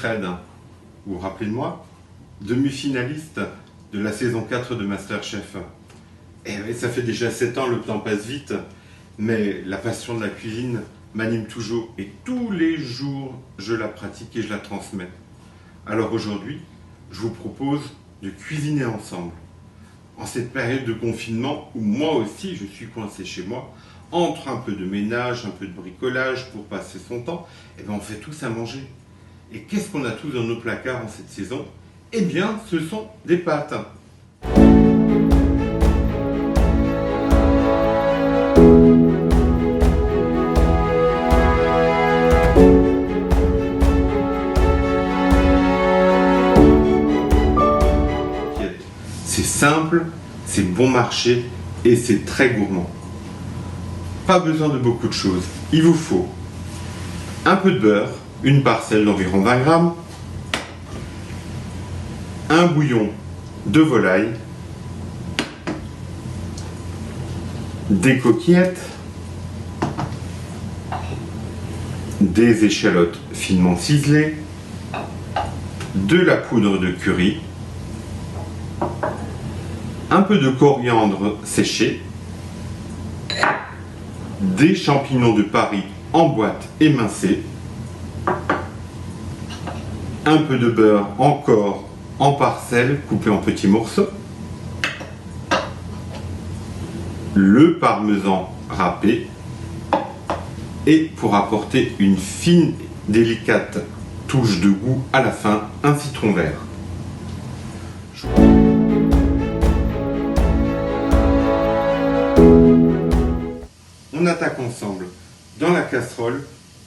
Fred, vous vous rappelez de moi? Demi-finaliste de la saison 4 de MasterChef. Et oui, ça fait déjà 7 ans, le temps passe vite, mais la passion de la cuisine m'anime toujours et tous les jours je la pratique et je la transmets. Alors aujourd'hui, je vous propose de cuisiner ensemble. En cette période de confinement où moi aussi je suis coincé chez moi, entre un peu de ménage, un peu de bricolage pour passer son temps, et bien on fait tous à manger. Et qu'est-ce qu'on a tous dans nos placards en cette saison? Eh bien, ce sont des pâtes. C'est simple, c'est bon marché et c'est très gourmand. Pas besoin de beaucoup de choses. Il vous faut un peu de beurre, une parcelle d'environ 20 grammes, un bouillon de volaille, des coquillettes, des échalotes finement ciselées, de la poudre de curry, un peu de coriandre séché, des champignons de Paris en boîte émincée, un peu de beurre encore en parcelles coupées en petits morceaux, le parmesan râpé et pour apporter une fine, délicate touche de goût à la fin, un citron vert. On attaque ensemble. Dans la casserole,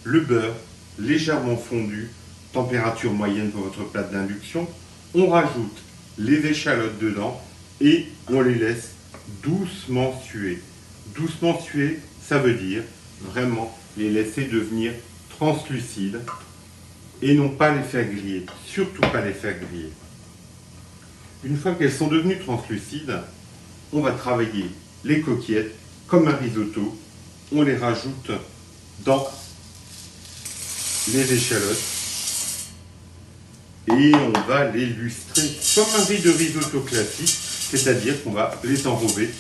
le beurre légèrement fondu, température moyenne pour votre plate d'induction. On rajoute les échalotes dedans et on les laisse doucement suer. Doucement suer, ça veut dire vraiment les laisser devenir translucides et non pas les faire griller. Surtout pas les faire griller. Une fois qu'elles sont devenues translucides, on va travailler les coquillettes comme un risotto. On les rajoute dans les échalotes et on va les lustrer comme un riz de risotto classique, c'est-à-dire qu'on va les enrober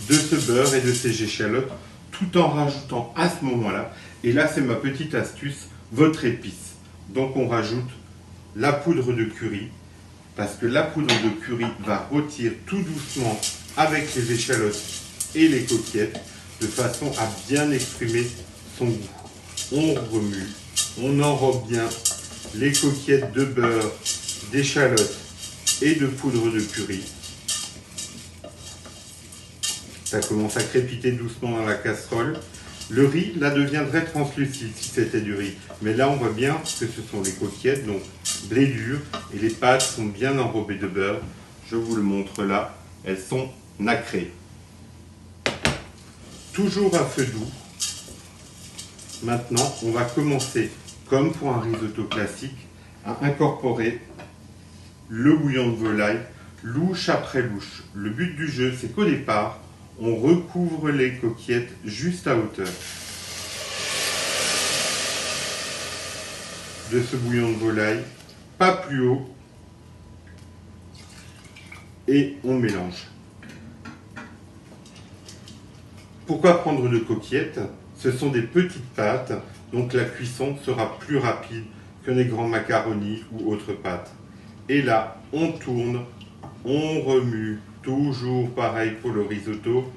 de ce beurre et de ces échalotes tout en rajoutant à ce moment-là, et là c'est ma petite astuce, votre épice. Donc on rajoute la poudre de curry, parce que la poudre de curry va rôtir tout doucement avec les échalotes et les coquillettes, de façon à bien exprimer son goût. On remue, on enrobe bien les coquillettes de beurre, d'échalotes et de poudre de curry. Ça commence à crépiter doucement dans la casserole. Le riz, là, deviendrait translucide si c'était du riz. Mais là, on voit bien que ce sont les coquillettes, donc blé dur, et les pâtes sont bien enrobées de beurre. Je vous le montre là, elles sont nacrées. Toujours à feu doux. Maintenant, on va commencer, comme pour un risotto classique, à incorporer le bouillon de volaille, louche après louche. Le but du jeu, c'est qu'au départ, on recouvre les coquillettes juste à hauteur de ce bouillon de volaille, pas plus haut, et on mélange. Pourquoi prendre de coquillettes? Ce sont des petites pâtes, donc la cuisson sera plus rapide que les grands macaronis ou autres pâtes. Et là, on tourne, on remue, toujours pareil pour le risotto,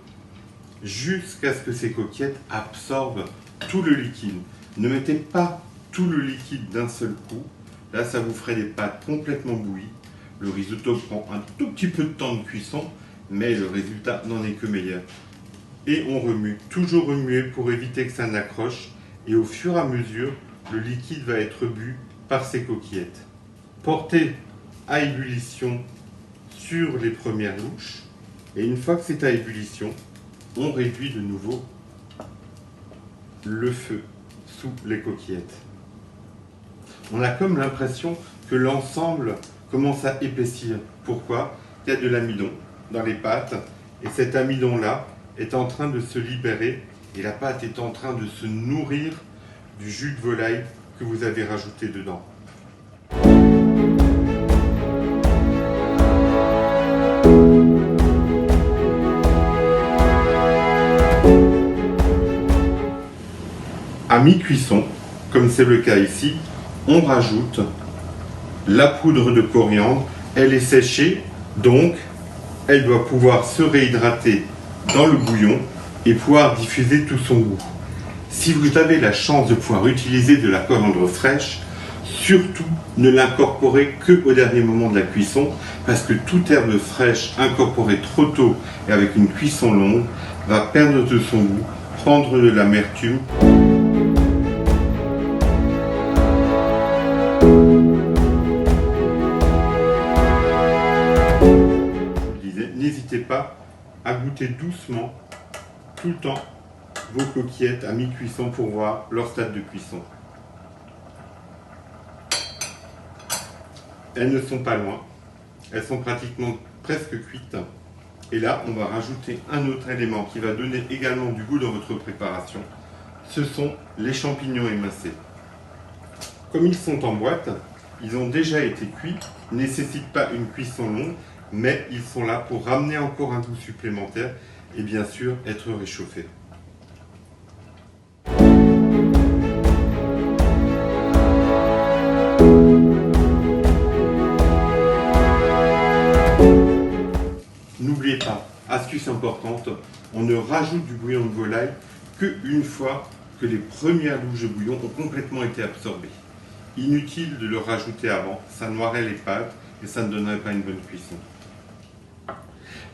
jusqu'à ce que ces coquillettes absorbent tout le liquide. Ne mettez pas tout le liquide d'un seul coup, là ça vous ferait des pâtes complètement bouillies. Le risotto prend un tout petit peu de temps de cuisson, mais le résultat n'en est que meilleur. Et on remue, toujours remuer pour éviter que ça n'accroche, et au fur et à mesure, le liquide va être bu par ces coquillettes. Portez à ébullition sur les premières louches, et une fois que c'est à ébullition, on réduit de nouveau le feu sous les coquillettes. On a comme l'impression que l'ensemble commence à épaissir. Pourquoi? Il y a de l'amidon dans les pâtes, et cet amidon-là est en train de se libérer, et la pâte est en train de se nourrir du jus de volaille que vous avez rajouté dedans. À mi-cuisson, comme c'est le cas ici, on rajoute la poudre de coriandre. Elle est séchée, donc elle doit pouvoir se réhydrater dans le bouillon et pouvoir diffuser tout son goût. Si vous avez la chance de pouvoir utiliser de la coriandre fraîche, surtout ne l'incorporez que au dernier moment de la cuisson, parce que toute herbe fraîche incorporée trop tôt et avec une cuisson longue va perdre de son goût, prendre de l'amertume. N'hésitez pas à goûter doucement tout le temps vos coquillettes à mi-cuisson pour voir leur stade de cuisson. Elles ne sont pas loin, elles sont pratiquement presque cuites. Et là, on va rajouter un autre élément qui va donner également du goût dans votre préparation. Ce sont les champignons émincés. Comme ils sont en boîte, ils ont déjà été cuits, ne nécessitent pas une cuisson longue, mais ils sont là pour ramener encore un goût supplémentaire et bien sûr être réchauffés. N'oubliez pas, astuce importante, on ne rajoute du bouillon de volaille qu'une fois que les premières louches de bouillon ont complètement été absorbées. Inutile de le rajouter avant, ça noierait les pâtes et ça ne donnerait pas une bonne cuisson.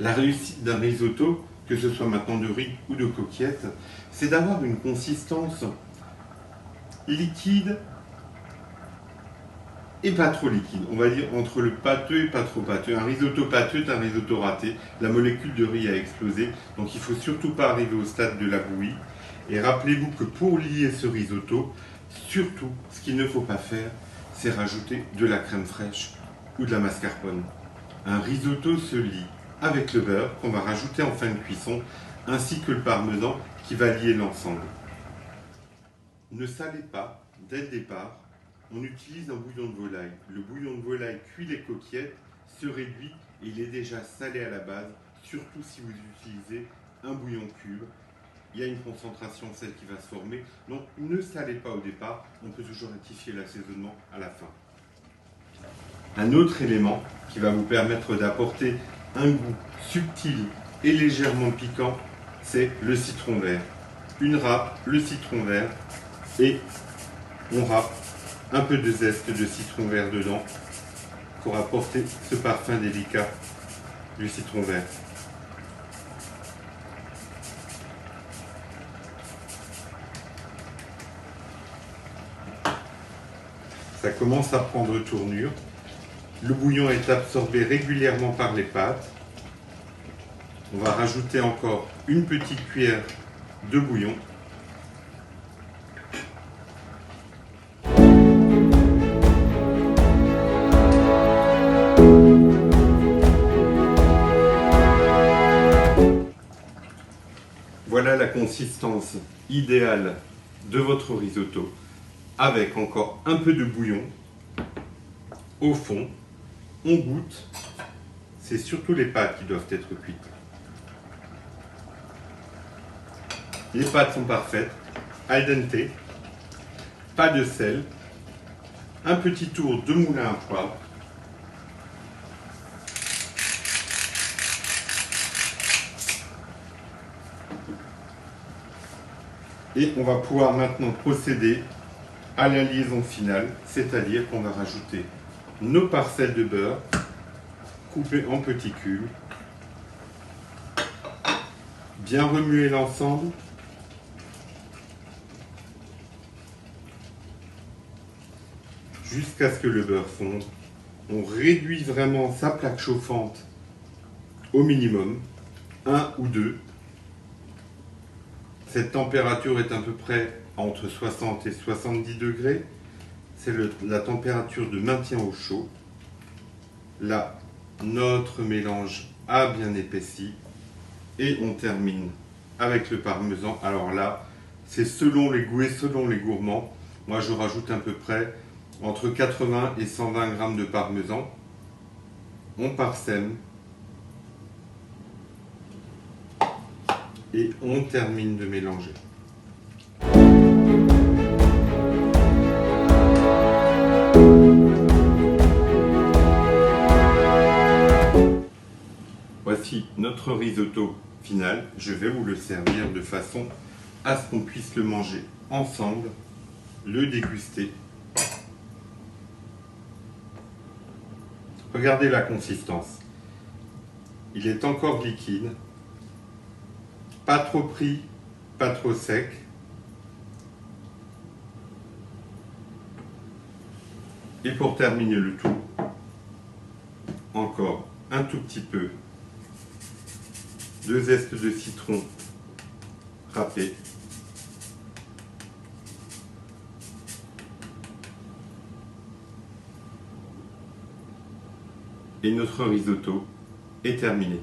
La réussite d'un risotto, que ce soit maintenant de riz ou de coquillettes, c'est d'avoir une consistance liquide et pas trop liquide. On va dire entre le pâteux et pas trop pâteux. Un risotto pâteux est un risotto raté. La molécule de riz a explosé, donc il ne faut surtout pas arriver au stade de la bouillie. Et rappelez-vous que pour lier ce risotto, surtout, ce qu'il ne faut pas faire, c'est rajouter de la crème fraîche ou de la mascarpone. Un risotto se lie avec le beurre qu'on va rajouter en fin de cuisson, ainsi que le parmesan qui va lier l'ensemble. Ne salez pas dès le départ, on utilise un bouillon de volaille. Le bouillon de volaille cuit les coquillettes, se réduit et il est déjà salé à la base, surtout si vous utilisez un bouillon cube. Il y a une concentration de sel qui va se former, donc ne salez pas au départ, on peut toujours rectifier l'assaisonnement à la fin. Un autre élément qui va vous permettre d'apporter un goût subtil et légèrement piquant, c'est le citron vert. Une râpe, le citron vert, et on râpe un peu de zeste de citron vert dedans pour apporter ce parfum délicat du citron vert. Ça commence à prendre tournure. Le bouillon est absorbé régulièrement par les pâtes. On va rajouter encore une petite cuillère de bouillon. Voilà la consistance idéale de votre risotto, avec encore un peu de bouillon au fond. On goûte, c'est surtout les pâtes qui doivent être cuites. Les pâtes sont parfaites, al dente, pas de sel, un petit tour de moulin à poivre. Et on va pouvoir maintenant procéder à la liaison finale, c'est-à-dire qu'on va rajouter nos parcelles de beurre coupées en petits cubes, bien remuer l'ensemble, jusqu'à ce que le beurre fonde. On réduit vraiment sa plaque chauffante au minimum, 1 ou 2. Cette température est à peu près entre 60 et 70 degrés. C'est la température de maintien au chaud. Là, notre mélange a bien épaissi. Et on termine avec le parmesan. Alors là, c'est selon les goûts et selon les gourmands. Moi, je rajoute à peu près entre 80 et 120 grammes de parmesan. On parsème. Et on termine de mélanger. Voici notre risotto final. Je vais vous le servir de façon à ce qu'on puisse le manger ensemble, le déguster. Regardez la consistance. Il est encore liquide, pas trop pris, pas trop sec. Et pour terminer le tout, encore un tout petit peu de zeste de citron râpé. Et notre risotto est terminé.